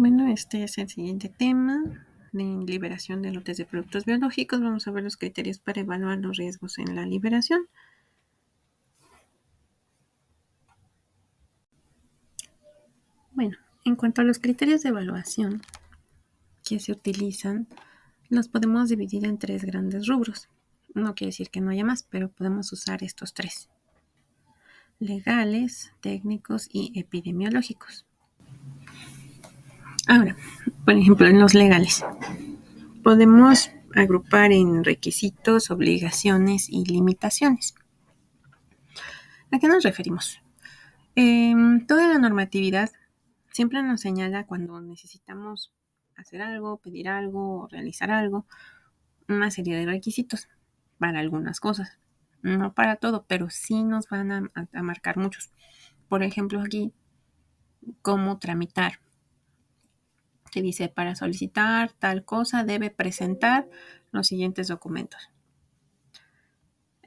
Bueno, este es el siguiente tema de liberación de lotes de productos biológicos. Vamos a ver los criterios para evaluar los riesgos en la liberación. Bueno, en cuanto a los criterios de evaluación que se utilizan, los podemos dividir en 3 grandes rubros. No quiere decir que no haya más, pero podemos usar estos 3: legales, técnicos y epidemiológicos. Ahora, por ejemplo, en los legales, podemos agrupar en requisitos, obligaciones y limitaciones. ¿A qué nos referimos? Toda la normatividad siempre nos señala cuando necesitamos hacer algo, pedir algo o realizar algo, una serie de requisitos para algunas cosas. No para todo, pero sí nos van a marcar muchos. Por ejemplo, aquí, cómo tramitar. Que dice, para solicitar tal cosa debe presentar los siguientes documentos.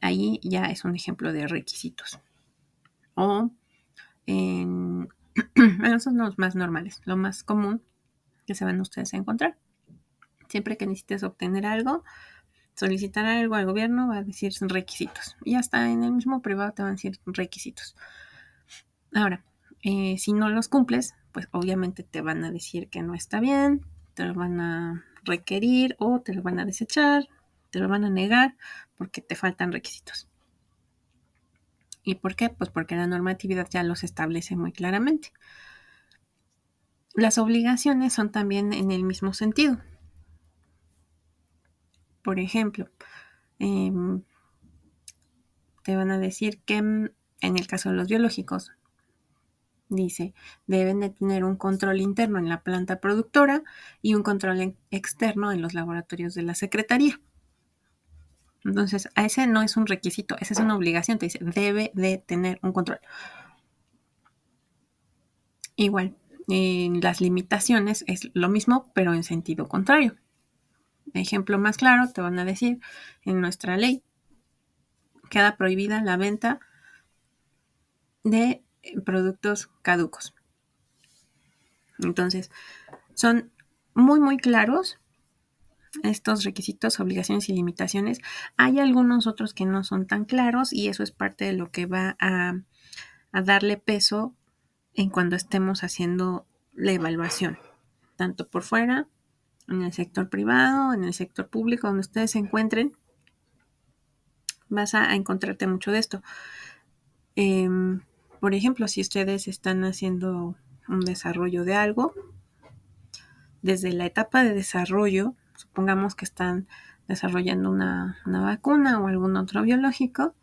Ahí ya es un ejemplo de requisitos. O esos son los más normales, lo más común que se van ustedes a encontrar. Siempre que necesites obtener algo, solicitar algo al gobierno, va a decir requisitos. Y hasta en el mismo privado te van a decir requisitos. Ahora, si no los cumples, pues obviamente te van a decir que no está bien, te lo van a requerir o te lo van a desechar, te lo van a negar porque te faltan requisitos. ¿Y por qué? Pues porque la normatividad ya los establece muy claramente. Las obligaciones son también en el mismo sentido. Por ejemplo, te van a decir que en el caso de los biológicos, dice, deben de tener un control interno en la planta productora y un control externo en los laboratorios de la Secretaría. Entonces, a ese no es un requisito, esa es una obligación, te dice, debe de tener un control. Igual, las limitaciones es lo mismo, pero en sentido contrario. Ejemplo más claro, te van a decir, en nuestra ley queda prohibida la venta de productos caducos. Entonces, son muy, muy claros estos requisitos, obligaciones y limitaciones. Hay algunos otros que no son tan claros y eso es parte de lo que va a darle peso en cuando estemos haciendo la evaluación, tanto por fuera, en el sector privado, en el sector público, donde ustedes se encuentren, vas a encontrarte mucho de esto. Por ejemplo, si ustedes están haciendo un desarrollo de algo, desde la etapa de desarrollo, supongamos que están desarrollando una vacuna o algún otro biológico,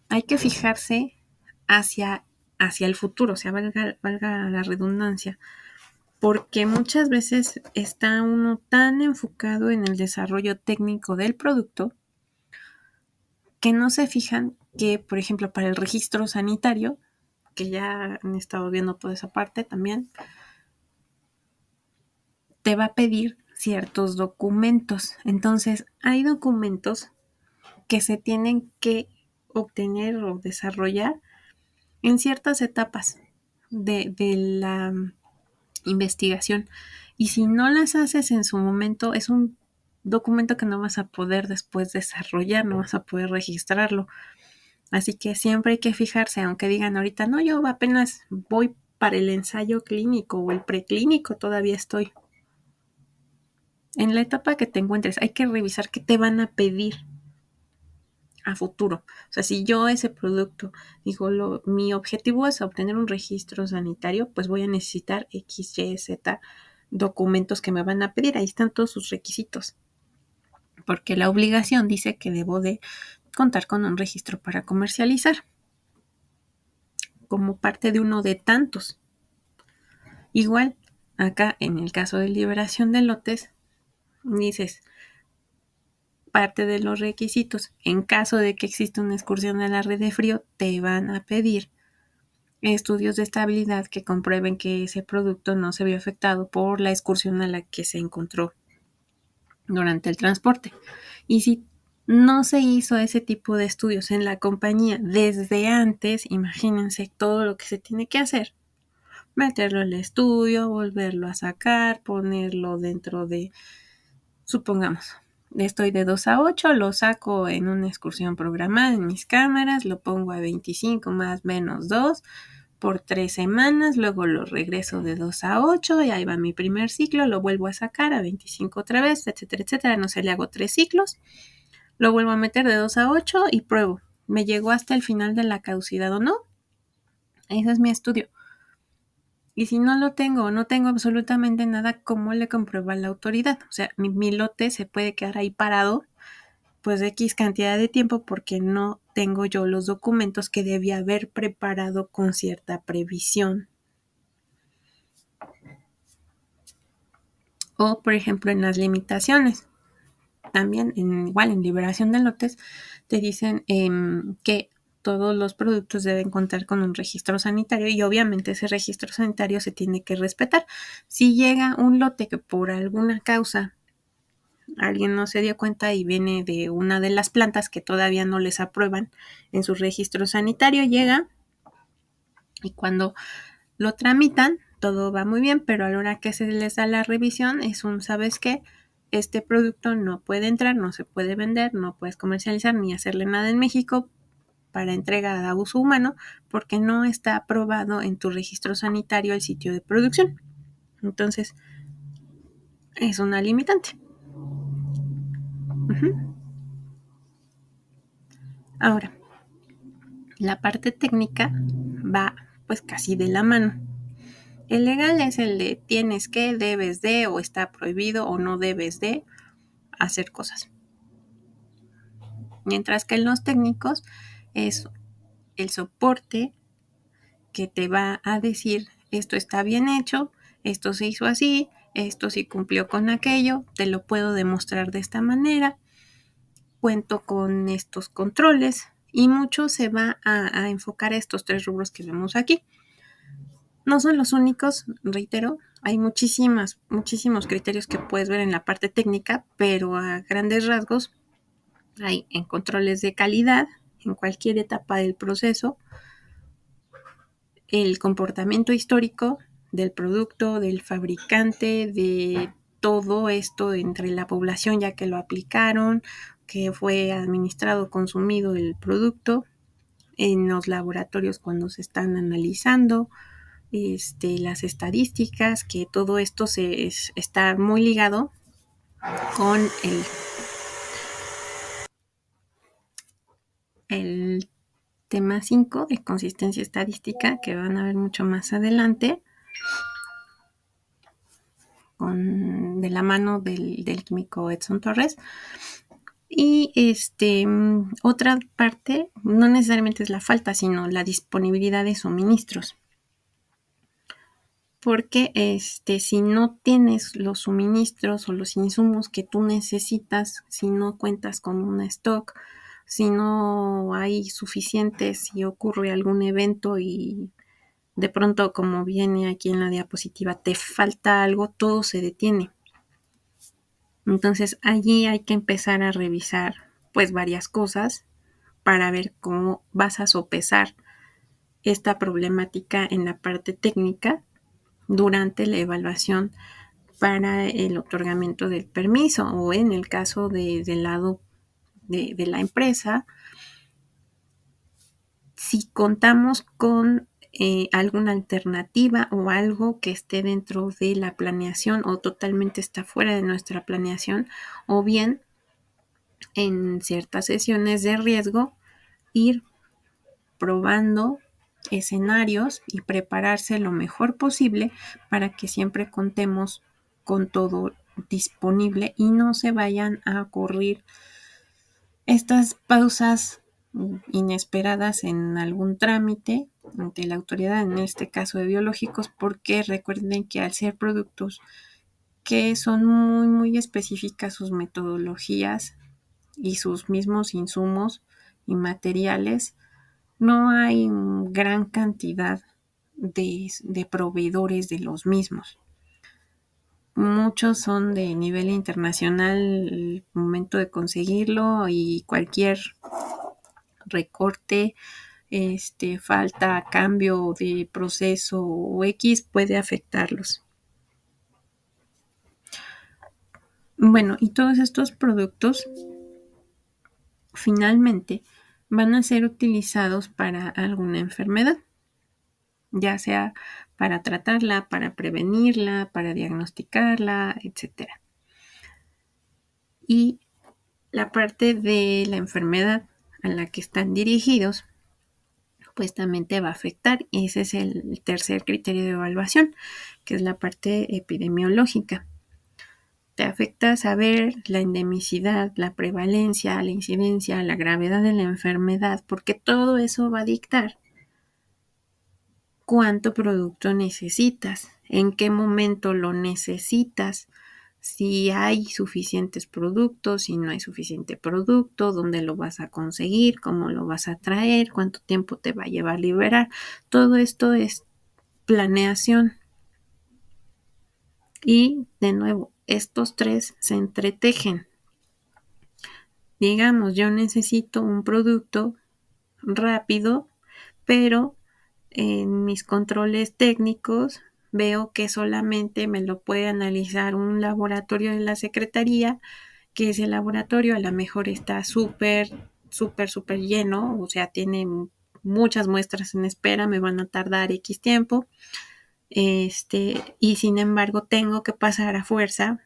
hay que fijarse hacia el futuro, o sea, valga la redundancia, porque muchas veces está uno tan enfocado en el desarrollo técnico del producto que no se fijan que, por ejemplo, para el registro sanitario, que ya han estado viendo toda esa parte también, te va a pedir ciertos documentos. Entonces, hay documentos que se tienen que obtener o desarrollar en ciertas etapas de la investigación. Y si no las haces en su momento, es un documento que no vas a poder después desarrollar, no vas a poder registrarlo. Así que siempre hay que fijarse, aunque digan ahorita, no, yo apenas voy para el ensayo clínico o el preclínico, todavía estoy. En la etapa que te encuentres, hay que revisar qué te van a pedir a futuro. O sea, si yo ese producto digo, mi objetivo es obtener un registro sanitario, pues voy a necesitar X, Y, Z documentos que me van a pedir. Ahí están todos sus requisitos. Porque la obligación dice que debo de contar con un registro para comercializar, como parte de uno de tantos. Igual, acá en el caso de liberación de lotes, dices, parte de los requisitos, en caso de que exista una excursión a la red de frío, te van a pedir estudios de estabilidad que comprueben que ese producto no se vio afectado por la excursión a la que se encontró durante el transporte. Y si no se hizo ese tipo de estudios en la compañía desde antes, imagínense todo lo que se tiene que hacer meterlo al estudio, volverlo a sacar, ponerlo dentro de, supongamos, estoy de 2 a 8, lo saco en una excursión programada en mis cámaras, lo pongo a 25 más menos 2 por 3 semanas, luego lo regreso de 2 a 8 y ahí va mi primer ciclo, lo vuelvo a sacar a 25 otra vez, etcétera, etcétera, no sé, le hago 3 ciclos, lo vuelvo a meter de 2 a 8 y pruebo, ¿me llegó hasta el final de la caducidad o no? Ese es mi estudio. Y si no lo tengo, no tengo absolutamente nada, ¿cómo le comprueba la autoridad? O sea, mi lote se puede quedar ahí parado, pues de X cantidad de tiempo porque no tengo yo los documentos que debía haber preparado con cierta previsión. O, por ejemplo, en las limitaciones. También, igual en liberación de lotes, te dicen que todos los productos deben contar con un registro sanitario y obviamente ese registro sanitario se tiene que respetar. Si llega un lote que por alguna causa alguien no se dio cuenta y viene de una de las plantas que todavía no les aprueban en su registro sanitario, llega y cuando lo tramitan, todo va muy bien, pero a la hora que se les da la revisión es un, ¿sabes qué? Este producto no puede entrar, no se puede vender, no puedes comercializar ni hacerle nada en México para entrega a uso humano porque no está aprobado en tu registro sanitario el sitio de producción. Entonces, es una limitante. Uh-huh. Ahora, la parte técnica va pues casi de la mano. El legal es el de tienes que, debes de, o está prohibido o no debes de hacer cosas. Mientras que en los técnicos es el soporte que te va a decir esto está bien hecho, esto se hizo así, esto sí cumplió con aquello, te lo puedo demostrar de esta manera, cuento con estos controles y mucho se va a enfocar a estos 3 rubros que vemos aquí. No son los únicos, reitero, hay muchísimos criterios que puedes ver en la parte técnica, pero a grandes rasgos hay en controles de calidad, en cualquier etapa del proceso, el comportamiento histórico del producto, del fabricante, de todo esto entre la población ya que lo aplicaron, que fue administrado, consumido el producto, en los laboratorios cuando se están analizando, las estadísticas, que todo esto está muy ligado con el tema 5 de consistencia estadística que van a ver mucho más adelante de la mano del químico Edson Torres. Y otra parte no necesariamente es la falta, sino la disponibilidad de suministros. Porque si no tienes los suministros o los insumos que tú necesitas, si no cuentas con un stock, si no hay suficientes, si ocurre algún evento y de pronto, como viene aquí en la diapositiva, te falta algo, todo se detiene. Entonces allí hay que empezar a revisar pues varias cosas para ver cómo vas a sopesar esta problemática en la parte técnica durante la evaluación para el otorgamiento del permiso o en el caso del lado de la empresa, si contamos con alguna alternativa o algo que esté dentro de la planeación o totalmente está fuera de nuestra planeación, o bien en ciertas sesiones de riesgo ir probando escenarios y prepararse lo mejor posible para que siempre contemos con todo disponible y no se vayan a ocurrir estas pausas inesperadas en algún trámite ante la autoridad, en este caso de biológicos, porque recuerden que al ser productos que son muy específicas sus metodologías y sus mismos insumos y materiales, no hay gran cantidad de proveedores de los mismos. Muchos son de nivel internacional el momento de conseguirlo y cualquier recorte, falta, cambio de proceso o X puede afectarlos. Bueno, y todos estos productos finalmente van a ser utilizados para alguna enfermedad, ya sea para tratarla, para prevenirla, para diagnosticarla, etc. Y la parte de la enfermedad a la que están dirigidos, pues también te va a afectar. Y ese es el tercer criterio de evaluación, que es la parte epidemiológica. Te afecta saber la endemicidad, la prevalencia, la incidencia, la gravedad de la enfermedad, porque todo eso va a dictar cuánto producto necesitas, en qué momento lo necesitas, si hay suficientes productos, si no hay suficiente producto, dónde lo vas a conseguir, cómo lo vas a traer, cuánto tiempo te va a llevar a liberar. Todo esto es planeación. Y de nuevo, estos tres se entretejen. Digamos, yo necesito un producto rápido, pero en mis controles técnicos veo que solamente me lo puede analizar un laboratorio de la Secretaría, que ese laboratorio a lo mejor está súper lleno, o sea, tiene muchas muestras en espera, me van a tardar X tiempo, y sin embargo tengo que pasar a fuerza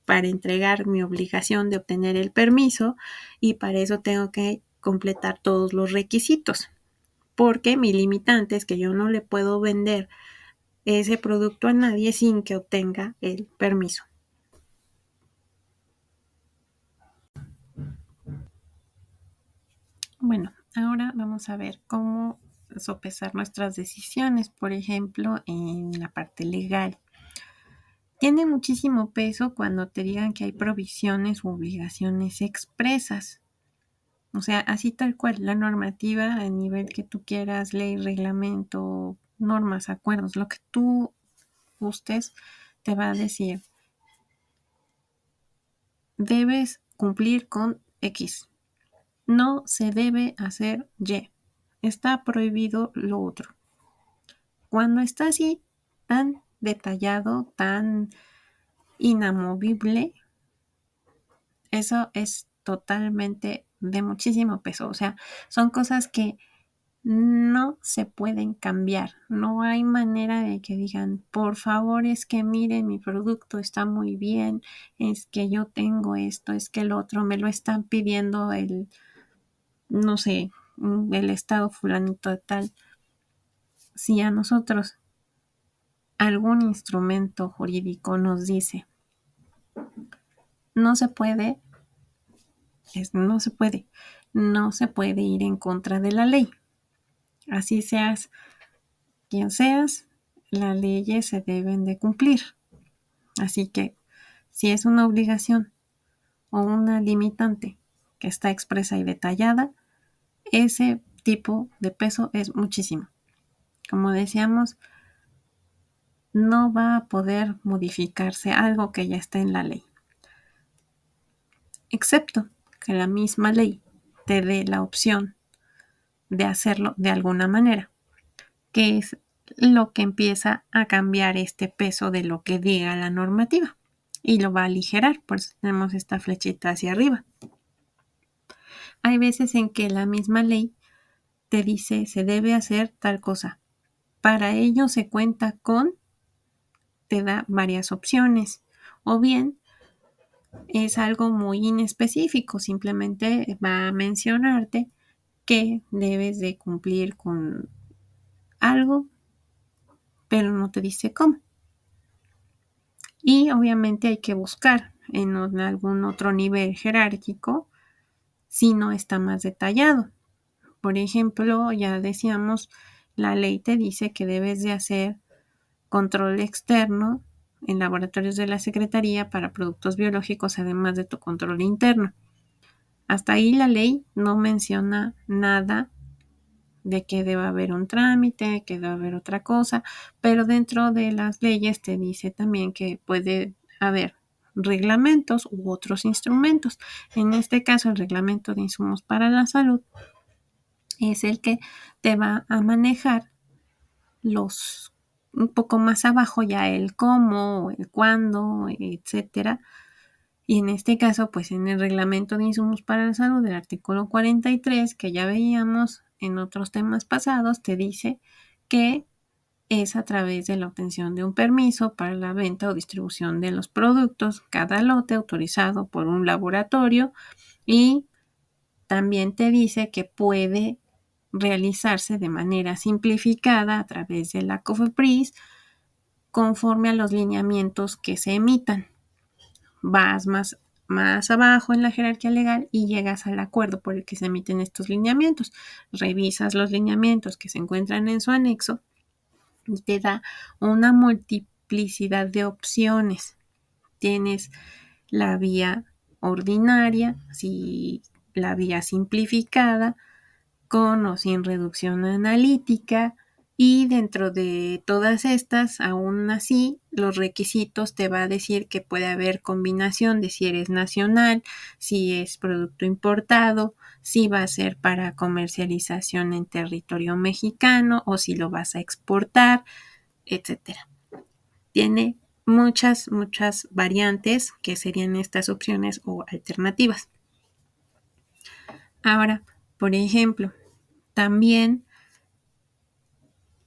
para entregar mi obligación de obtener el permiso, y para eso tengo que completar todos los requisitos, porque mi limitante es que yo no le puedo vender ese producto a nadie sin que obtenga el permiso. Bueno, ahora vamos a ver cómo sopesar nuestras decisiones, por ejemplo, en la parte legal. Tiene muchísimo peso cuando te digan que hay provisiones u obligaciones expresas. O sea, así tal cual, la normativa a nivel que tú quieras, ley, reglamento, normas, acuerdos, lo que tú gustes, te va a decir, debes cumplir con X. No se debe hacer Y. Está prohibido lo otro. Cuando está así, tan detallado, tan inamovible, eso es totalmente de muchísimo peso. O sea, son cosas que no se pueden cambiar. No hay manera de que digan, por favor, es que miren, mi producto está muy bien, es que yo tengo esto, es que el otro, me lo están pidiendo no sé, el estado fulanito de tal. Si a nosotros algún instrumento jurídico nos dice, no se puede, no se puede ir en contra de la ley. Así seas quien seas, las leyes se deben de cumplir. Así que si es una obligación o una limitante que está expresa y detallada, ese tipo de peso es muchísimo. Como decíamos, no va a poder modificarse algo que ya está en la ley, excepto que la misma ley te dé la opción de hacerlo de alguna manera, que es lo que empieza a cambiar este peso de lo que diga la normativa y lo va a aligerar, por eso tenemos esta flechita hacia arriba. Hay veces en que la misma ley te dice se debe hacer tal cosa. Para ello se cuenta con, te da varias opciones, o bien es algo muy inespecífico, simplemente va a mencionarte que debes de cumplir con algo, pero no te dice cómo. Y obviamente hay que buscar en algún otro nivel jerárquico si no está más detallado. Por ejemplo, ya decíamos, la ley te dice que debes de hacer control externo en laboratorios de la Secretaría para productos biológicos, además de tu control interno. Hasta ahí la ley no menciona nada de que deba haber un trámite, que deba haber otra cosa, pero dentro de las leyes te dice también que puede haber reglamentos u otros instrumentos. En este caso, el reglamento de insumos para la salud es el que te va a manejar los un poco más abajo ya el cómo, el cuándo, etcétera. Y en este caso, pues en el reglamento de insumos para la salud del artículo 43, que ya veíamos en otros temas pasados, te dice que es a través de la obtención de un permiso para la venta o distribución de los productos, cada lote autorizado por un laboratorio, y también te dice que puede realizarse de manera simplificada a través de la COFEPRIS conforme a los lineamientos que se emitan. Vas más abajo en la jerarquía legal y llegas al acuerdo por el que se emiten estos lineamientos. Revisas los lineamientos que se encuentran en su anexo y te da una multiplicidad de opciones. Tienes la vía ordinaria, la vía simplificada, con o sin reducción analítica, y dentro de todas estas, aún así, los requisitos te va a decir que puede haber combinación de si eres nacional, si es producto importado, si va a ser para comercialización en territorio mexicano o si lo vas a exportar, etcétera. Tiene muchas variantes que serían estas opciones o alternativas. Ahora, por ejemplo, también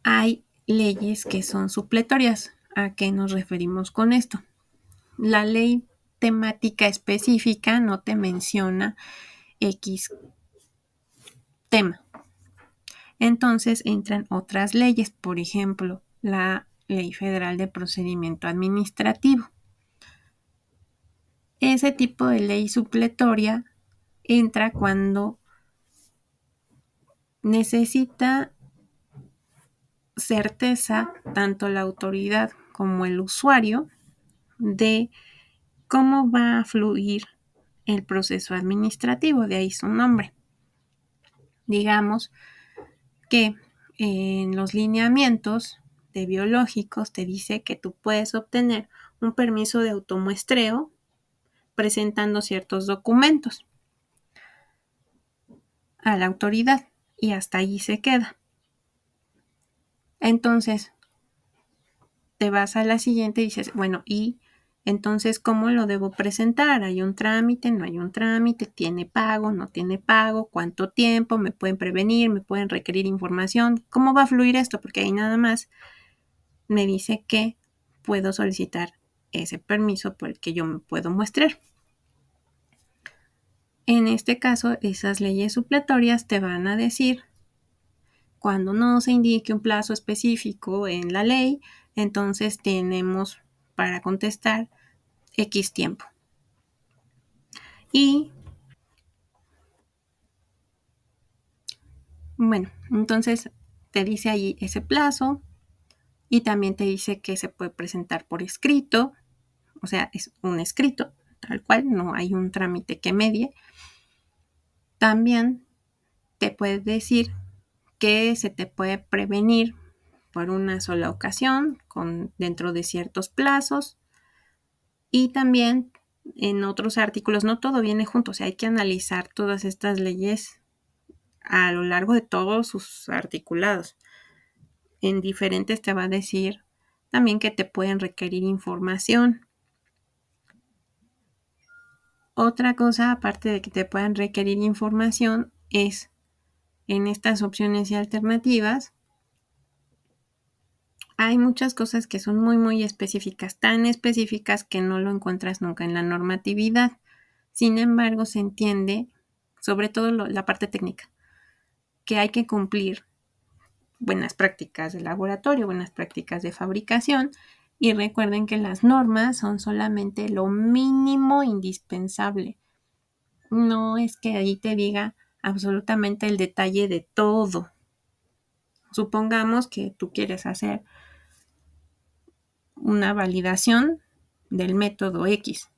hay leyes que son supletorias. ¿A qué nos referimos con esto? La ley temática específica no te menciona X tema. Entonces entran otras leyes, por ejemplo, la Ley Federal de Procedimiento Administrativo. Ese tipo de ley supletoria entra cuando necesita certeza tanto la autoridad como el usuario de cómo va a fluir el proceso administrativo, de ahí su nombre. Digamos que en los lineamientos de biológicos te dice que tú puedes obtener un permiso de automuestreo presentando ciertos documentos a la autoridad y hasta ahí se queda. Entonces, te vas a la siguiente y dices, bueno, y entonces, ¿cómo lo debo presentar? ¿Hay un trámite? ¿No hay un trámite? ¿Tiene pago? ¿No tiene pago? ¿Cuánto tiempo? ¿Me pueden prevenir? ¿Me pueden requerir información? ¿Cómo va a fluir esto? Porque ahí nada más me dice que puedo solicitar ese permiso por el que yo me puedo muestrar. En este caso, esas leyes supletorias te van a decir cuando no se indique un plazo específico en la ley, entonces tenemos para contestar X tiempo. Y bueno, entonces te dice ahí ese plazo y también te dice que se puede presentar por escrito, o sea, es un escrito, tal cual, no hay un trámite que medie. También te puede decir que se te puede prevenir por una sola ocasión, dentro de ciertos plazos, y también en otros artículos, no todo viene junto, o sea, hay que analizar todas estas leyes a lo largo de todos sus articulados. En diferentes te va a decir también que te pueden requerir información. Otra cosa, aparte de que te puedan requerir información, es en estas opciones y alternativas, hay muchas cosas que son muy específicas, tan específicas que no lo encuentras nunca en la normatividad. Sin embargo, se entiende, sobre todo la parte técnica, que hay que cumplir buenas prácticas de laboratorio, buenas prácticas de fabricación, y recuerden que las normas son solamente lo mínimo indispensable. No es que ahí te diga absolutamente el detalle de todo. Supongamos que tú quieres hacer una validación del método X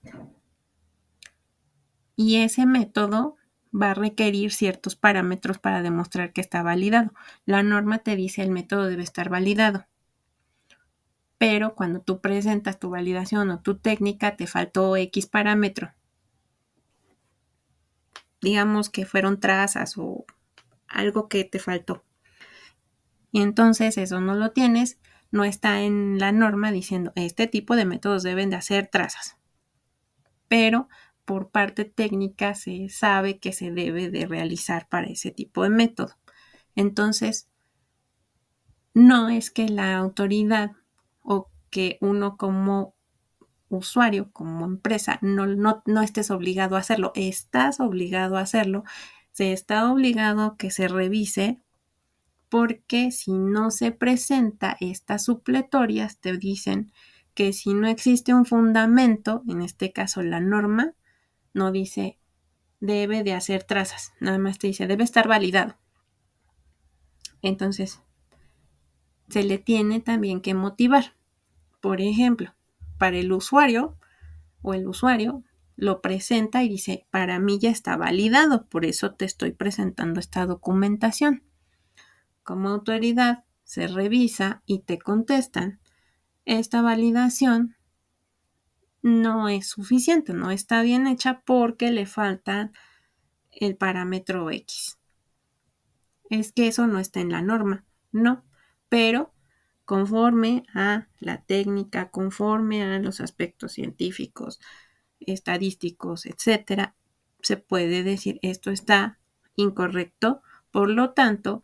y ese método va a requerir ciertos parámetros para demostrar que está validado. La norma te dice el método debe estar validado, pero cuando tú presentas tu validación o tu técnica te faltó X parámetro. Digamos que fueron trazas o algo que te faltó. Y entonces eso no lo tienes, no está en la norma diciendo este tipo de métodos deben de hacer trazas. Pero por parte técnica se sabe que se debe de realizar para ese tipo de método. Entonces, no es que la autoridad o que uno como usuario, como empresa, no estés obligado a hacerlo. Estás obligado a hacerlo. Se está obligado a que se revise porque si no se presenta estas supletorias, te dicen que si no existe un fundamento, en este caso la norma, no dice debe de hacer trazas, nada más te dice debe estar validado. Entonces, se le tiene también que motivar. Por ejemplo, para el usuario o el usuario lo presenta y dice, para mí ya está validado, por eso te estoy presentando esta documentación. Como autoridad se revisa y te contestan, esta validación no es suficiente, no está bien hecha porque le falta el parámetro X. Es que eso no está en la norma, no, pero conforme a la técnica, conforme a los aspectos científicos, estadísticos, etcétera, se puede decir esto está incorrecto, por lo tanto,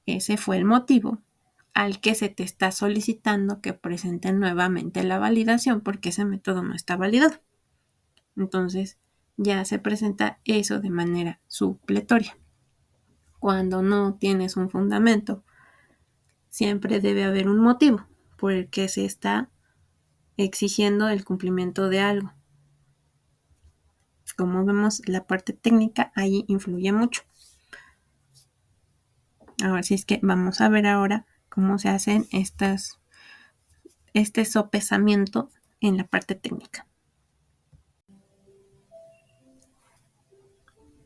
ese fue el motivo al que se te está solicitando que presenten nuevamente la validación porque ese método no está validado. Entonces, ya se presenta eso de manera supletoria. Cuando no tienes un fundamento, siempre debe haber un motivo por el que se está exigiendo el cumplimiento de algo. Como vemos, la parte técnica ahí influye mucho. Ahora sí es que vamos a ver ahora cómo se hacen este sopesamiento en la parte técnica.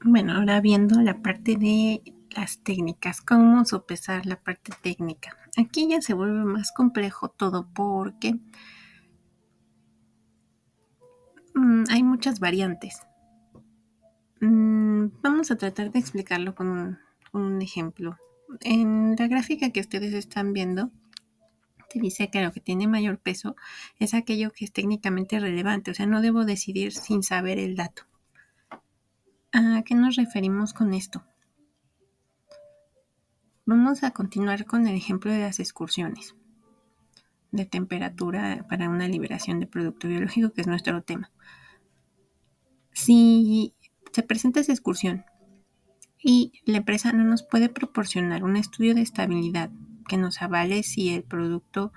Bueno, ahora viendo la parte de las técnicas, cómo sopesar la parte técnica. Aquí ya se vuelve más complejo todo porque hay muchas variantes. Vamos a tratar de explicarlo con un ejemplo. En la gráfica que ustedes están viendo, te dice que lo que tiene mayor peso es aquello que es técnicamente relevante, o sea, no debo decidir sin saber el dato. ¿A qué nos referimos con esto? Vamos a continuar con el ejemplo de las excursiones de temperatura para una liberación de producto biológico, que es nuestro tema. Si se presenta esa excursión y la empresa no nos puede proporcionar un estudio de estabilidad que nos avale si el producto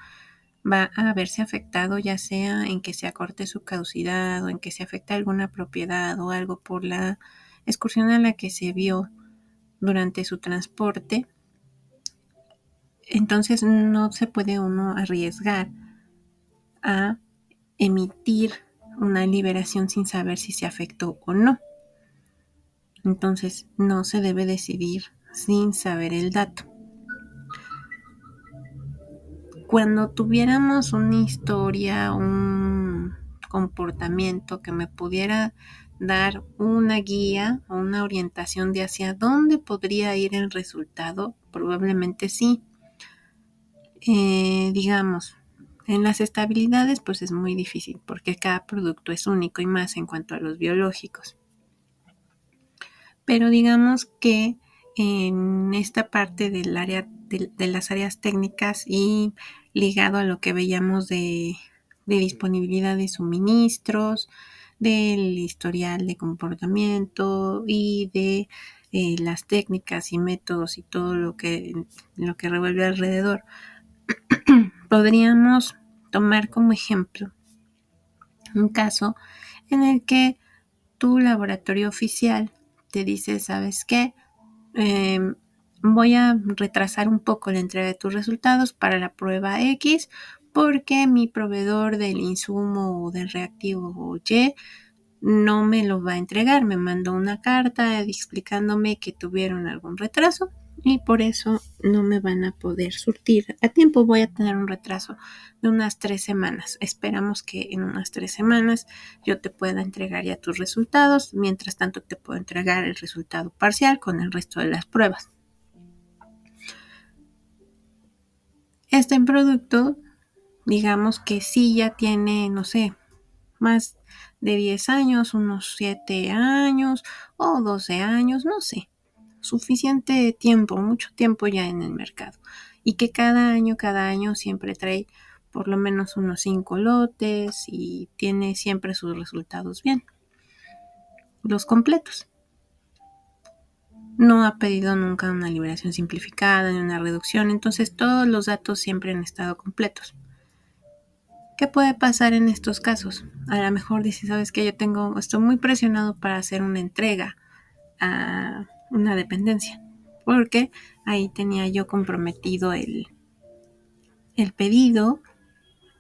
va a verse afectado, ya sea en que se acorte su caducidad o en que se afecte alguna propiedad o algo por la excursión a la que se vio durante su transporte, entonces no se puede uno arriesgar a emitir una liberación sin saber si se afectó o no. Entonces no se debe decidir sin saber el dato. Cuando tuviéramos una historia, un comportamiento que me pudiera dar una guía o una orientación de hacia dónde podría ir el resultado, probablemente sí. Digamos, en las estabilidades pues es muy difícil porque cada producto es único y más en cuanto a los biológicos. Pero digamos que en esta parte del área de las áreas técnicas y ligado a lo que veíamos de disponibilidad de suministros, del historial de comportamiento y de las técnicas y métodos y todo lo que revuelve alrededor, podríamos tomar como ejemplo un caso en el que tu laboratorio oficial te dice, ¿sabes qué? Voy a retrasar un poco la entrega de tus resultados para la prueba X porque mi proveedor del insumo o del reactivo Y no me lo va a entregar. Me mandó una carta explicándome que tuvieron algún retraso y por eso no me van a poder surtir a tiempo. Voy a tener un retraso de unas 3 semanas. Esperamos que en unas 3 semanas yo te pueda entregar ya tus resultados. Mientras tanto, te puedo entregar el resultado parcial con el resto de las pruebas. Este producto, digamos que sí ya tiene, no sé, más de 10 años, unos 7 años o 12 años, no sé. Suficiente tiempo, mucho tiempo ya en el mercado. Y que cada año siempre trae por lo menos unos 5 lotes y tiene siempre sus resultados bien. Los completos. No ha pedido nunca una liberación simplificada ni una reducción, entonces todos los datos siempre han estado completos. ¿Qué puede pasar en estos casos? A lo mejor dice, ¿sabes qué? Estoy muy presionado para hacer una entrega a una dependencia, porque ahí tenía yo comprometido el pedido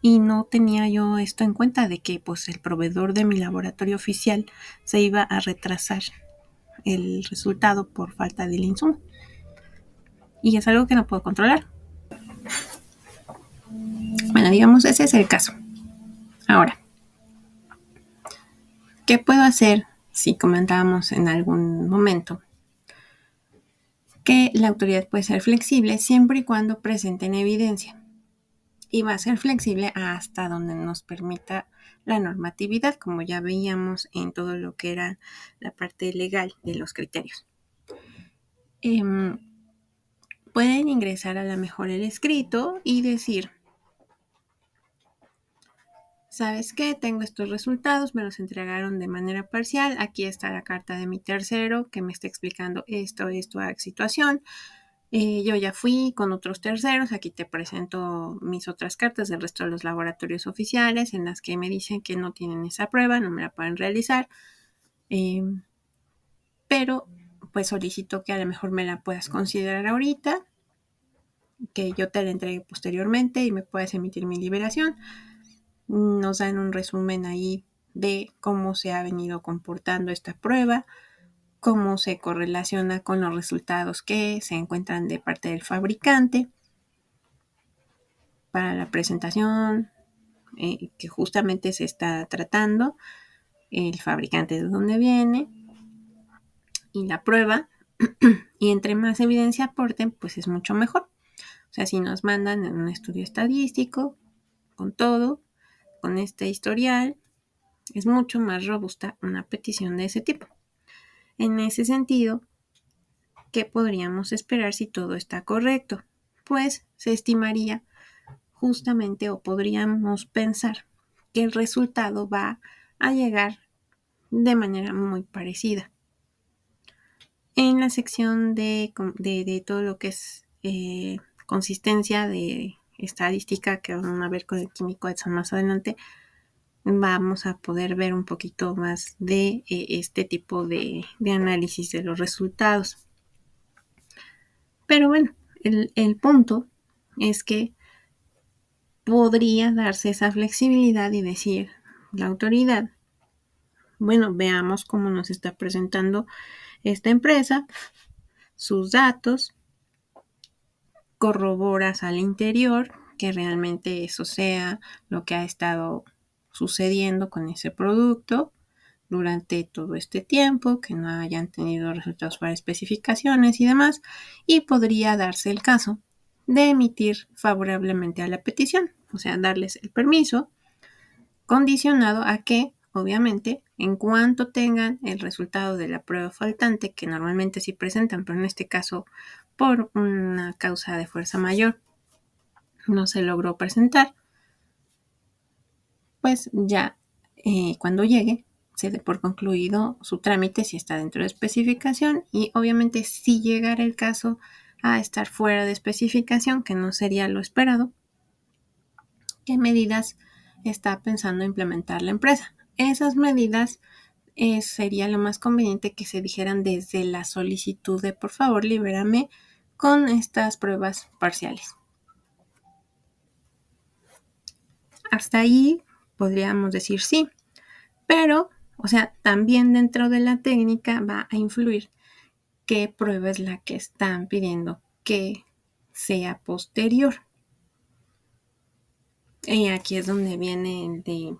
y no tenía yo esto en cuenta de que pues el proveedor de mi laboratorio oficial se iba a retrasar el resultado por falta del insumo. Y es algo que no puedo controlar. Bueno, digamos, ese es el caso. Ahora, ¿qué puedo hacer si comentábamos en algún momento que la autoridad puede ser flexible siempre y cuando presenten evidencia? Y va a ser flexible hasta donde nos permita la normatividad, como ya veíamos en todo lo que era la parte legal de los criterios. Pueden ingresar a lo mejor el escrito y decir, ¿sabes qué? Tengo estos resultados, me los entregaron de manera parcial, aquí está la carta de mi tercero que me está explicando esto, situación. Yo ya fui con otros terceros, aquí te presento mis otras cartas del resto de los laboratorios oficiales en las que me dicen que no tienen esa prueba, no me la pueden realizar, pero pues solicito que a lo mejor me la puedas considerar ahorita, que yo te la entregue posteriormente y me puedas emitir mi liberación. Nos dan un resumen ahí de cómo se ha venido comportando esta prueba, cómo se correlaciona con los resultados que se encuentran de parte del fabricante para la presentación que justamente se está tratando, el fabricante de dónde viene y la prueba. Y entre más evidencia aporten, pues es mucho mejor. O sea, si nos mandan en un estudio estadístico, con todo, con este historial, es mucho más robusta una petición de ese tipo. En ese sentido, ¿qué podríamos esperar si todo está correcto? Pues se estimaría justamente o podríamos pensar que el resultado va a llegar de manera muy parecida. En la sección de todo lo que es consistencia de estadística que van a ver con el químico Edson más adelante, vamos a poder ver un poquito más de este tipo de análisis de los resultados. Pero bueno, el punto es que podría darse esa flexibilidad y decir la autoridad, bueno, veamos cómo nos está presentando esta empresa, sus datos, corroboras al interior que realmente eso sea lo que ha estado sucediendo con ese producto durante todo este tiempo, que no hayan tenido resultados para especificaciones y demás, y podría darse el caso de emitir favorablemente a la petición, o sea, darles el permiso condicionado a que, obviamente, en cuanto tengan el resultado de la prueba faltante, que normalmente sí presentan, pero en este caso por una causa de fuerza mayor no se logró presentar, pues ya cuando llegue se dé por concluido su trámite si está dentro de especificación y obviamente si llegara el caso a estar fuera de especificación, que no sería lo esperado, ¿qué medidas está pensando implementar la empresa? Esas medidas sería lo más conveniente que se dijeran desde la solicitud de por favor libérame con estas pruebas parciales. Hasta ahí podríamos decir sí, pero, o sea, también dentro de la técnica va a influir qué prueba es la que están pidiendo que sea posterior. Y aquí es donde viene de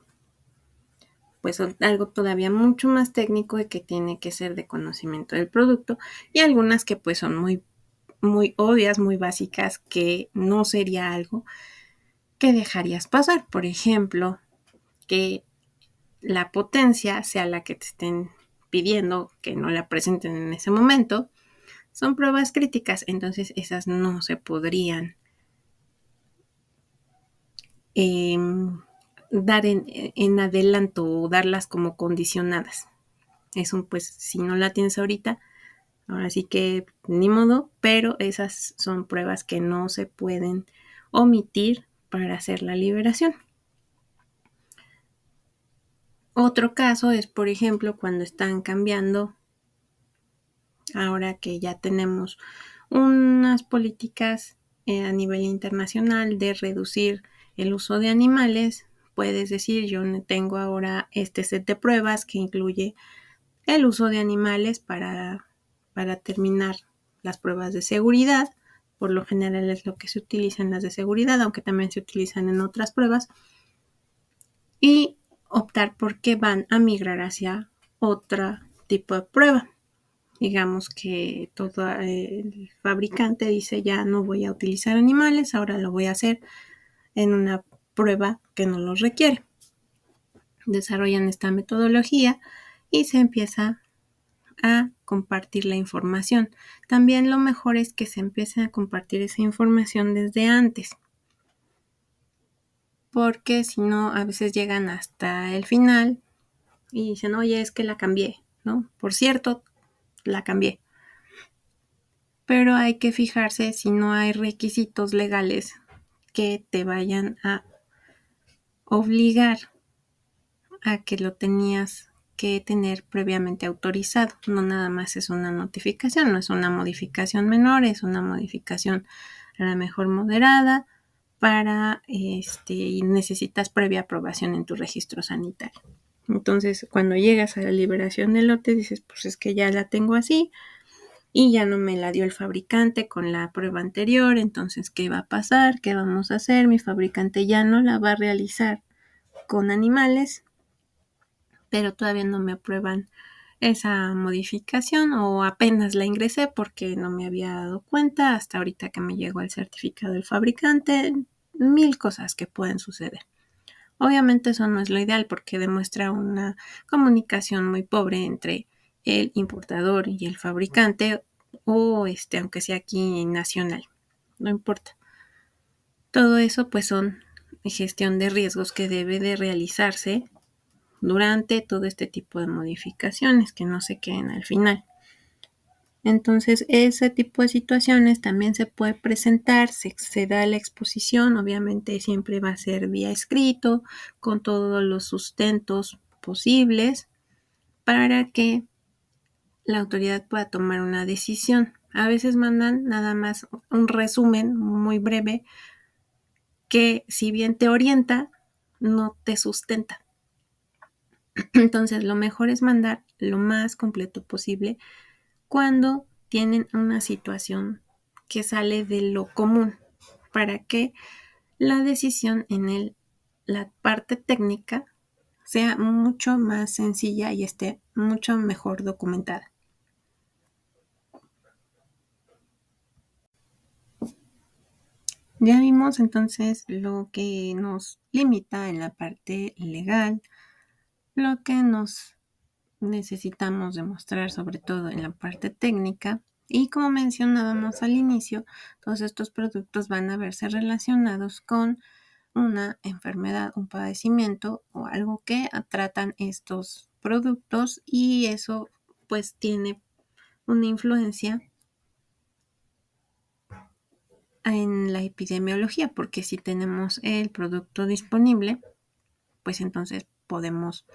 pues algo todavía mucho más técnico y que tiene que ser de conocimiento del producto, y algunas que pues son muy obvias, muy básicas, que no sería algo que dejarías pasar. Por ejemplo, que la potencia sea la que te estén pidiendo que no la presenten en ese momento, son pruebas críticas, entonces esas no se podrían eh, dar en adelanto o darlas como condicionadas. Eso pues si no la tienes ahorita, ahora sí que ni modo, pero esas son pruebas que no se pueden omitir para hacer la liberación. Otro caso es, por ejemplo, cuando están cambiando, ahora que ya tenemos unas políticas a nivel internacional de reducir el uso de animales, puedes decir, yo tengo ahora este set de pruebas que incluye el uso de animales para terminar las pruebas de seguridad. Por lo general es lo que se utiliza en las de seguridad, aunque también se utilizan en otras pruebas. Y optar por qué van a migrar hacia otro tipo de prueba. Digamos que todo el fabricante dice ya no voy a utilizar animales, ahora lo voy a hacer en una prueba que no los requiere. Desarrollan esta metodología y se empieza a compartir la información. También lo mejor es que se empiece a compartir esa información desde antes, porque si no, a veces llegan hasta el final y dicen, oye, es que la cambié, ¿no? Por cierto, la cambié. Pero hay que fijarse si no hay requisitos legales que te vayan a obligar a que lo tenías que tener previamente autorizado. No nada más es una notificación, no es una modificación menor, es una modificación a la mejor moderada para y necesitas previa aprobación en tu registro sanitario. Entonces, cuando llegas a la liberación del lote, dices, pues es que ya la tengo así y ya no me la dio el fabricante con la prueba anterior, entonces, ¿qué va a pasar? ¿Qué vamos a hacer? Mi fabricante ya no la va a realizar con animales, pero todavía no me aprueban esa modificación o apenas la ingresé porque no me había dado cuenta hasta ahorita que me llegó el certificado del fabricante. Mil cosas que pueden suceder. Obviamente eso no es lo ideal porque demuestra una comunicación muy pobre entre el importador y el fabricante, o aunque sea aquí nacional, no importa. Todo eso pues son gestión de riesgos que debe de realizarse durante todo este tipo de modificaciones, que no se queden al final. Entonces, ese tipo de situaciones también se puede presentar, se da la exposición, obviamente siempre va a ser vía escrito, con todos los sustentos posibles, para que la autoridad pueda tomar una decisión. A veces mandan nada más un resumen muy breve que, si bien te orienta, no te sustenta. Entonces, lo mejor es mandar lo más completo posible cuando tienen una situación que sale de lo común, para que la decisión en la parte técnica sea mucho más sencilla y esté mucho mejor documentada. Ya vimos entonces lo que nos limita en la parte legal, lo que nos necesitamos demostrar sobre todo en la parte técnica, y como mencionábamos al inicio, todos estos productos van a verse relacionados con una enfermedad, un padecimiento o algo que tratan estos productos, y eso pues tiene una influencia en la epidemiología, porque si tenemos el producto disponible, pues entonces podemos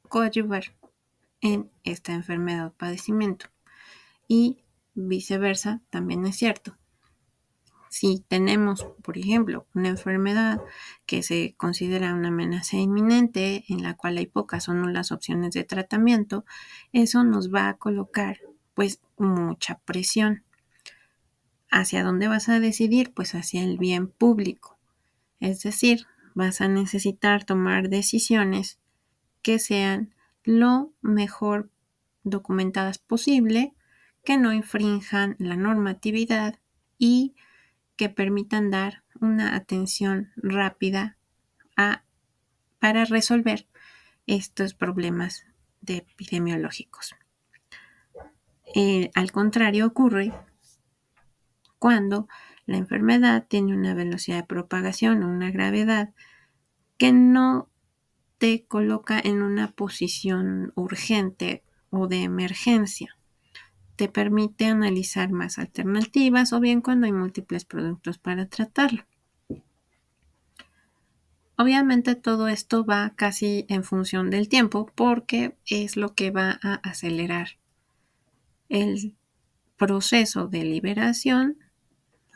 coadyuvar en esta enfermedad o padecimiento. Y viceversa, también es cierto. Si tenemos, por ejemplo, una enfermedad que se considera una amenaza inminente, en la cual hay pocas o nulas opciones de tratamiento, eso nos va a colocar pues mucha presión. ¿Hacia dónde vas a decidir? Pues hacia el bien público. Es decir, vas a necesitar tomar decisiones que sean lo mejor documentadas posible, que no infrinjan la normatividad y que permitan dar una atención rápida para resolver estos problemas epidemiológicos. Al contrario, ocurre cuando la enfermedad tiene una velocidad de propagación o una gravedad que no te coloca en una posición urgente o de emergencia. Te permite analizar más alternativas o bien cuando hay múltiples productos para tratarlo. Obviamente todo esto va casi en función del tiempo porque es lo que va a acelerar el proceso de liberación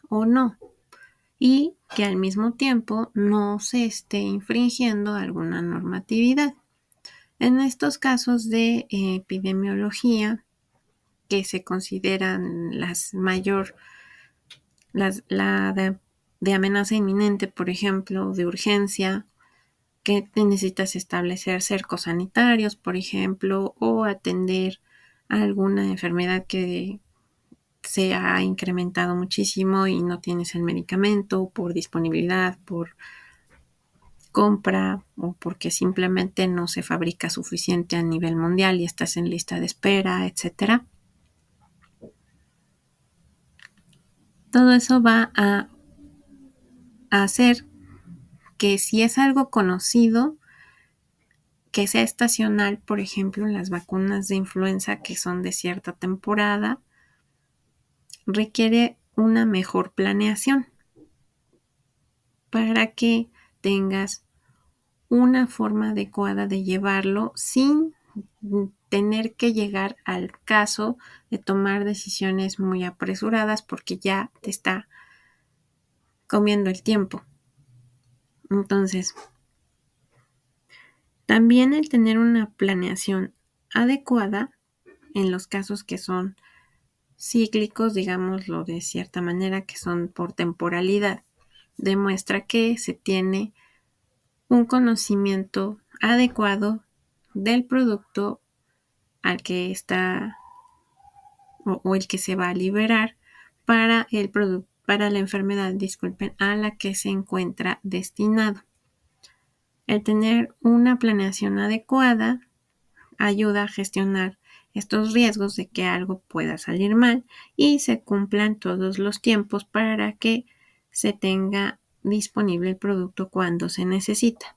o no, y que al mismo tiempo no se esté infringiendo alguna normatividad. En estos casos de epidemiología, que se consideran de amenaza inminente, por ejemplo, de urgencia, que te necesitas establecer cercos sanitarios, por ejemplo, o atender a alguna enfermedad que se ha incrementado muchísimo y no tienes el medicamento por disponibilidad, por compra o porque simplemente no se fabrica suficiente a nivel mundial y estás en lista de espera, etcétera. Todo eso va a hacer que si es algo conocido, que sea estacional, por ejemplo, las vacunas de influenza que son de cierta temporada, requiere una mejor planeación para que tengas una forma adecuada de llevarlo sin tener que llegar al caso de tomar decisiones muy apresuradas porque ya te está comiendo el tiempo. Entonces, también el tener una planeación adecuada en los casos que son cíclicos, digámoslo de cierta manera, que son por temporalidad, demuestra que se tiene un conocimiento adecuado del producto al que está o el que se va a liberar para para la enfermedad, disculpen, a la que se encuentra destinado. El tener una planeación adecuada ayuda a gestionar estos riesgos de que algo pueda salir mal y se cumplan todos los tiempos para que se tenga disponible el producto cuando se necesita.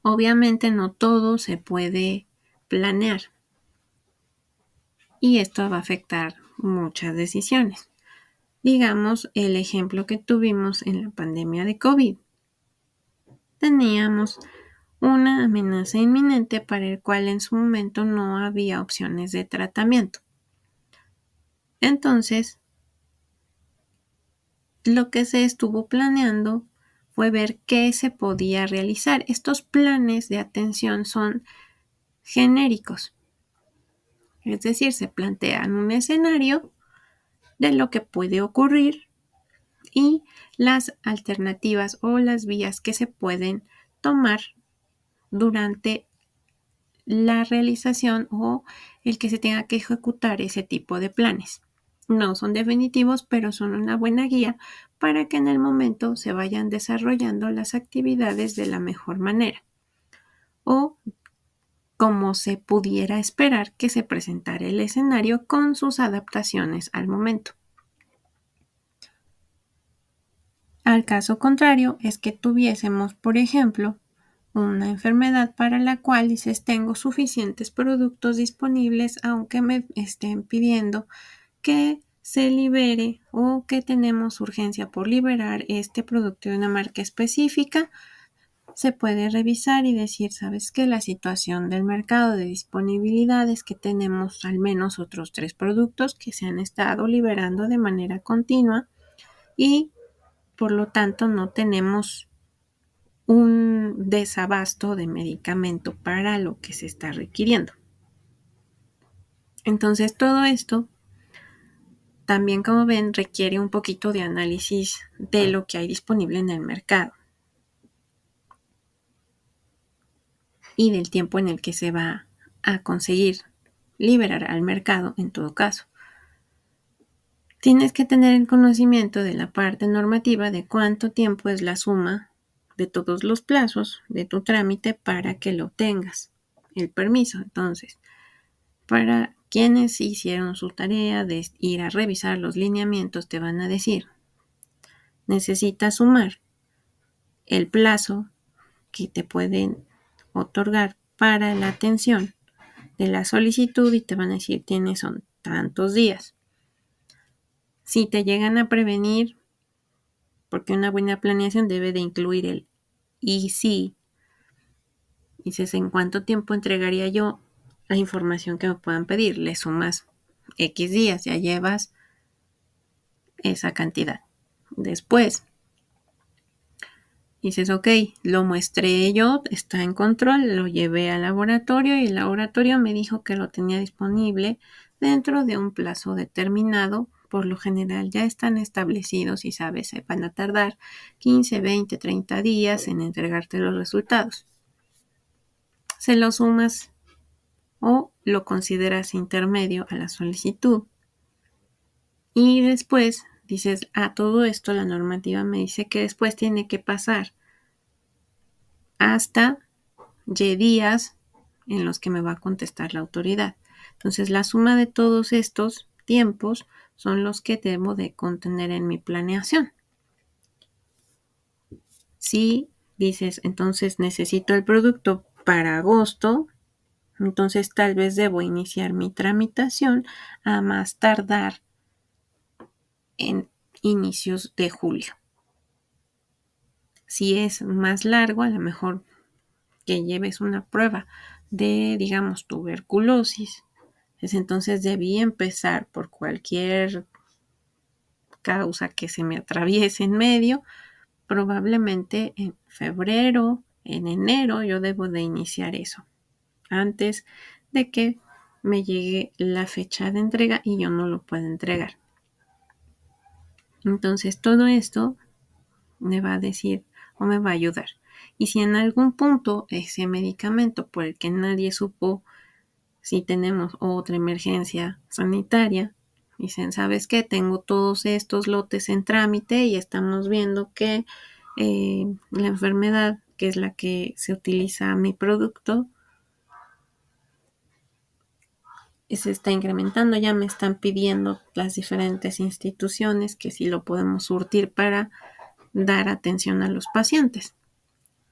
Obviamente no todo se puede planear y esto va a afectar muchas decisiones. Digamos el ejemplo que tuvimos en la pandemia de COVID. Teníamos una amenaza inminente para el cual en su momento no había opciones de tratamiento. Entonces, lo que se estuvo planeando fue ver qué se podía realizar. Estos planes de atención son genéricos, es decir, se plantean un escenario de lo que puede ocurrir y las alternativas o las vías que se pueden tomar durante la realización o el que se tenga que ejecutar ese tipo de planes. No son definitivos, pero son una buena guía para que en el momento se vayan desarrollando las actividades de la mejor manera o como se pudiera esperar que se presentara el escenario con sus adaptaciones al momento. Al caso contrario es que tuviésemos, por ejemplo, una enfermedad para la cual dices tengo suficientes productos disponibles aunque me estén pidiendo que se libere o que tenemos urgencia por liberar este producto de una marca específica, se puede revisar y decir, ¿sabes qué? La situación del mercado de disponibilidad es que tenemos al menos otros 3 productos que se han estado liberando de manera continua y por lo tanto no tenemos un desabasto de medicamento para lo que se está requiriendo. Entonces todo esto también, como ven, requiere un poquito de análisis de lo que hay disponible en el mercado y del tiempo en el que se va a conseguir liberar al mercado en todo caso. Tienes que tener el conocimiento de la parte normativa de cuánto tiempo es la suma de todos los plazos de tu trámite para que lo tengas, el permiso. Entonces, para quienes hicieron su tarea de ir a revisar los lineamientos, te van a decir, necesitas sumar el plazo que te pueden otorgar para la atención de la solicitud y te van a decir, son tantos días. Si te llegan a prevenir, porque una buena planeación debe de incluir el y si, dices, ¿en cuánto tiempo entregaría yo la información que me puedan pedir? Le sumas X días, ya llevas esa cantidad. Después, dices, ok, lo muestré yo, está en control, lo llevé al laboratorio y el laboratorio me dijo que lo tenía disponible dentro de un plazo determinado. Por lo general ya están establecidos y sabes, se van a tardar 15, 20, 30 días en entregarte los resultados. Se lo sumas o lo consideras intermedio a la solicitud. Y después dices, todo esto la normativa me dice que después tiene que pasar hasta Y días en los que me va a contestar la autoridad. Entonces, la suma de todos estos tiempos son los que debo de contener en mi planeación. Si dices, entonces necesito el producto para agosto, entonces tal vez debo iniciar mi tramitación a más tardar en inicios de julio. Si es más largo, a lo mejor que lleves una prueba de, digamos, tuberculosis, entonces debí empezar por cualquier causa que se me atraviese en medio, probablemente en febrero, en enero yo debo de iniciar eso, antes de que me llegue la fecha de entrega y yo no lo pueda entregar. Entonces todo esto me va a decir o me va a ayudar. Y si en algún punto ese medicamento por el que nadie supo si tenemos otra emergencia sanitaria, dicen, ¿sabes qué? Tengo todos estos lotes en trámite y estamos viendo que la enfermedad, que es la que se utiliza mi producto, se está incrementando. Ya me están pidiendo las diferentes instituciones que si lo podemos surtir para dar atención a los pacientes.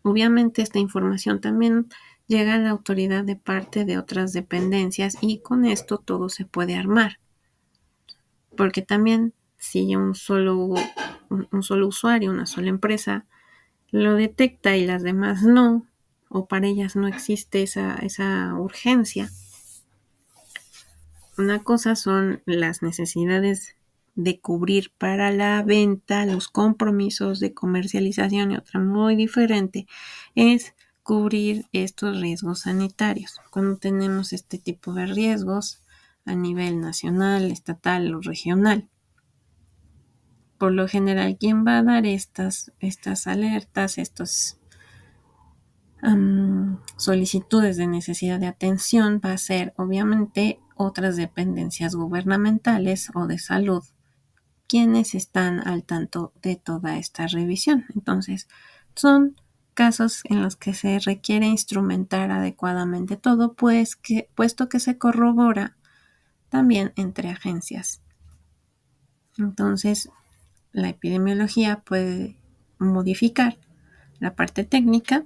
Obviamente esta información también llega a la autoridad de parte de otras dependencias y con esto todo se puede armar. Porque también si un solo usuario, una sola empresa lo detecta y las demás no, o para ellas no existe esa urgencia. Una cosa son las necesidades de cubrir para la venta, los compromisos de comercialización, y otra muy diferente es cubrir estos riesgos sanitarios. Cuando tenemos este tipo de riesgos a nivel nacional, estatal o regional. Por lo general, ¿quién va a dar estas alertas, estos solicitudes de necesidad de atención? Va a ser obviamente otras dependencias gubernamentales o de salud quienes están al tanto de toda esta revisión. Entonces, son casos en los que se requiere instrumentar adecuadamente todo, puesto que se corrobora también entre agencias. Entonces, la epidemiología puede modificar la parte técnica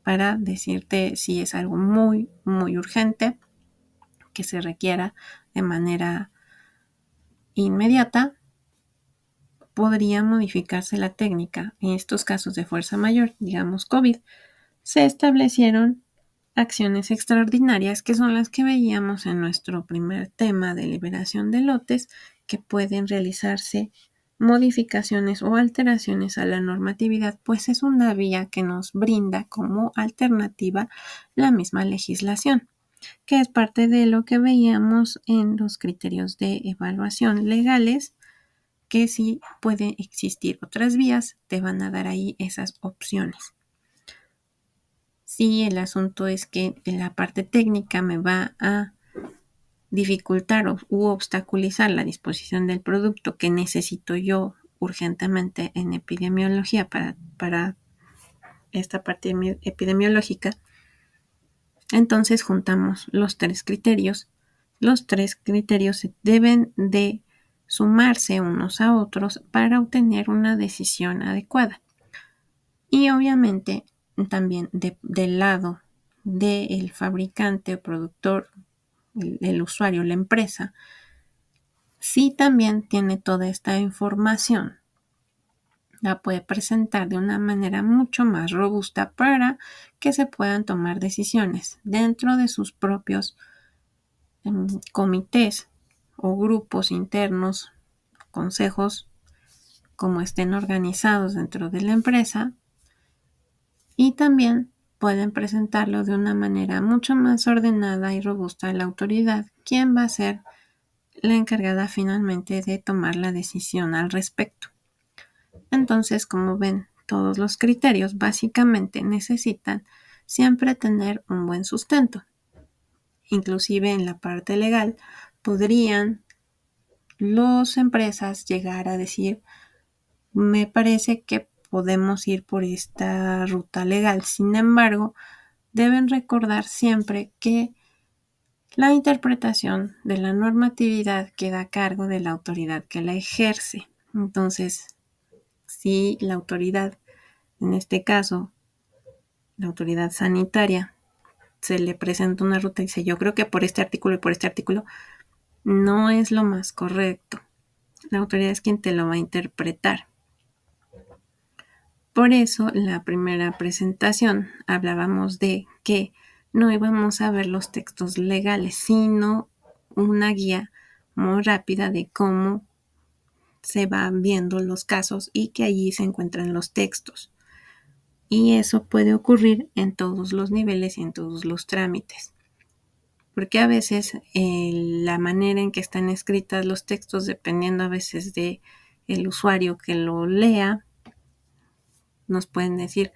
para decirte si es algo muy, muy urgente que se requiera de manera inmediata. Podría modificarse la técnica. En estos casos de fuerza mayor, digamos COVID, se establecieron acciones extraordinarias, que son las que veíamos en nuestro primer tema de liberación de lotes, que pueden realizarse modificaciones o alteraciones a la normatividad, pues es una vía que nos brinda como alternativa la misma legislación. que es parte de lo que veíamos en los criterios de evaluación legales, que si pueden existir otras vías, te van a dar ahí esas opciones. Si el asunto es que en la parte técnica me va a dificultar u obstaculizar la disposición del producto que necesito yo urgentemente en epidemiología para esta parte epidemiológica, entonces juntamos los tres criterios. Los tres criterios deben de sumarse unos a otros para obtener una decisión adecuada. Y obviamente también del lado del fabricante o productor, el usuario, la empresa, sí también tiene toda esta información. La puede presentar de una manera mucho más robusta para que se puedan tomar decisiones dentro de sus propios comités o grupos internos, consejos, como estén organizados dentro de la empresa, y también pueden presentarlo de una manera mucho más ordenada y robusta a la autoridad, quien va a ser la encargada finalmente de tomar la decisión al respecto. Entonces, como ven, todos los criterios básicamente necesitan siempre tener un buen sustento. Inclusive en la parte legal podrían las empresas llegar a decir, me parece que podemos ir por esta ruta legal. Sin embargo, deben recordar siempre que la interpretación de la normatividad queda a cargo de la autoridad que la ejerce. Entonces, si la autoridad, en este caso, la autoridad sanitaria, se le presenta una ruta y dice, yo creo que por este artículo y por este artículo, no es lo más correcto. La autoridad es quien te lo va a interpretar. Por eso, la primera presentación hablábamos de que no íbamos a ver los textos legales, sino una guía muy rápida de cómo se van viendo los casos y que allí se encuentran los textos. Y eso puede ocurrir en todos los niveles y en todos los trámites. Porque a veces la manera en que están escritas los textos, dependiendo a veces de el usuario que lo lea, nos pueden decir,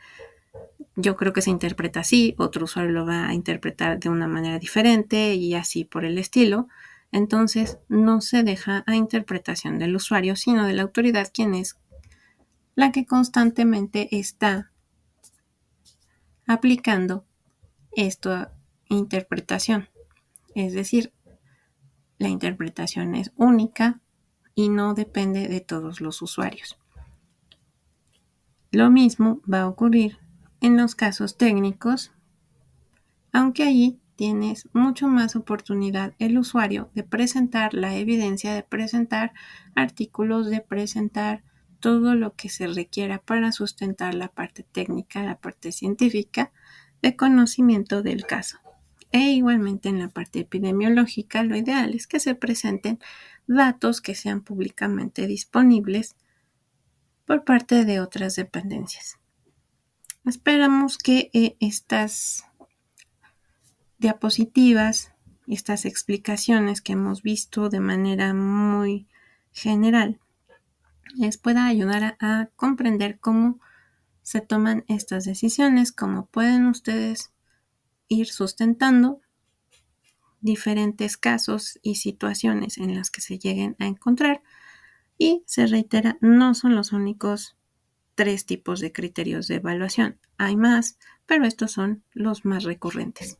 yo creo que se interpreta así, otro usuario lo va a interpretar de una manera diferente y así por el estilo. Entonces no se deja a interpretación del usuario, sino de la autoridad, quien es la que constantemente está aplicando esta interpretación. Es decir, la interpretación es única y no depende de todos los usuarios. Lo mismo va a ocurrir en los casos técnicos, aunque allí tienes mucho más oportunidad el usuario de presentar la evidencia, de presentar artículos, de presentar todo lo que se requiera para sustentar la parte técnica, la parte científica de conocimiento del caso. E igualmente en la parte epidemiológica, lo ideal es que se presenten datos que sean públicamente disponibles por parte de otras dependencias. Esperamos que estas diapositivas, estas explicaciones que hemos visto de manera muy general, les pueda ayudar a comprender cómo se toman estas decisiones, cómo pueden ustedes ir sustentando diferentes casos y situaciones en las que se lleguen a encontrar. Y se reitera, no son los únicos 3 tipos de criterios de evaluación. Hay más, pero estos son los más recurrentes.